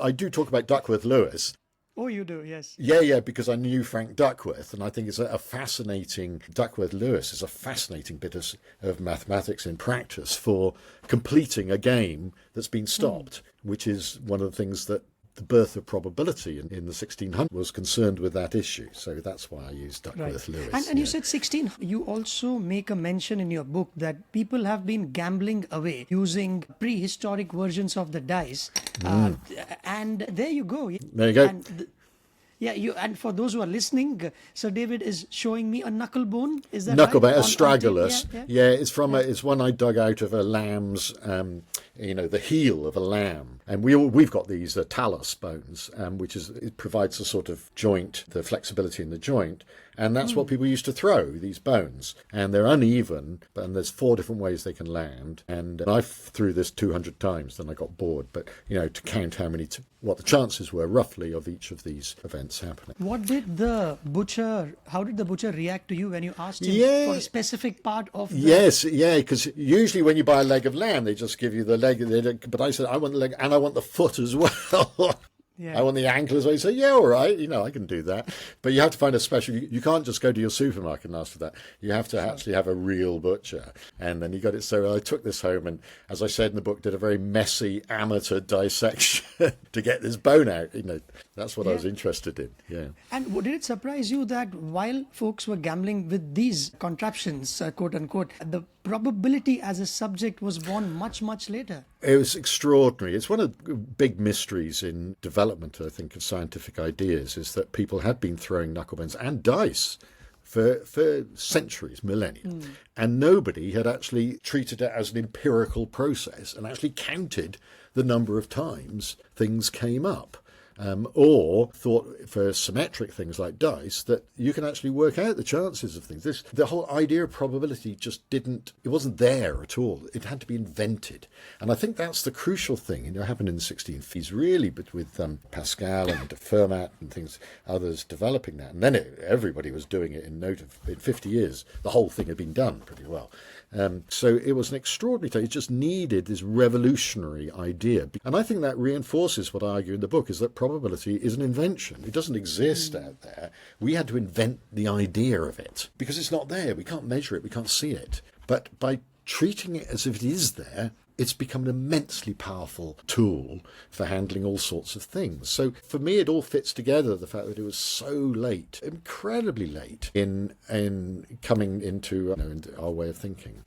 I do talk about Duckworth-Lewis. Oh, you do, yes. Yeah, because I knew Frank Duckworth, and I think it's a fascinating, Duckworth-Lewis is a fascinating bit of mathematics in practice for completing a game that's been stopped, which is one of the things that the birth of probability in the 1600s was concerned with that issue. So that's why I used Duckworth-Lewis. And you said 16. You also make a mention in your book that people have been gambling away using prehistoric versions of the dice. And there you go. There you go. And for those who are listening, Sir David is showing me a knuckle bone. Is that Knuckle right? bone, astragalus. Yeah. It's from it's one I dug out of a lamb's, the heel of a lamb, and we've got these talus bones, which it provides a sort of joint, the flexibility in the joint, and that's what people used to throw, these bones, and they're uneven, and there's 4 different ways they can land, and I threw this 200 times, then I got bored, but to count what the chances were roughly of each of these events happening. How did the butcher react to you when you asked him for a specific part of the... Yes, because usually when you buy a leg of lamb, they just give you the leg, but I said, I want the leg, and I want the foot as well. Yeah. I want the ankle as well. You say, yeah, all right, I can do that. But you have to find a special, you can't just go to your supermarket and ask for that. You have to actually have a real butcher. And then you got it. So I took this home and, as I said in the book, did a very messy amateur dissection to get this bone out. That's what I was interested in. Yeah. And did it surprise you that while folks were gambling with these contraptions, quote unquote, the probability as a subject was born much, much later? It was extraordinary. It's one of the big mysteries in development, I think, of scientific ideas, is that people had been throwing knucklebones and dice for centuries, millennia, and nobody had actually treated it as an empirical process and actually counted the number of times things came up. Or thought for symmetric things like dice that you can actually work out the chances of things. The whole idea of probability just it wasn't there at all. It had to be invented. And I think that's the crucial thing. It happened in the 1650s, really, but with Pascal and Fermat and others developing that. And then everybody was doing it in 50 years. The whole thing had been done pretty well. So it was an extraordinary time. It just needed this revolutionary idea. And I think that reinforces what I argue in the book, is that probability is an invention. It doesn't exist out there. We had to invent the idea of it because it's not there. We can't measure it. We can't see it. But by treating it as if it is there, it's become an immensely powerful tool for handling all sorts of things. So for me, it all fits together, the fact that it was so late, incredibly late in coming into our way of thinking.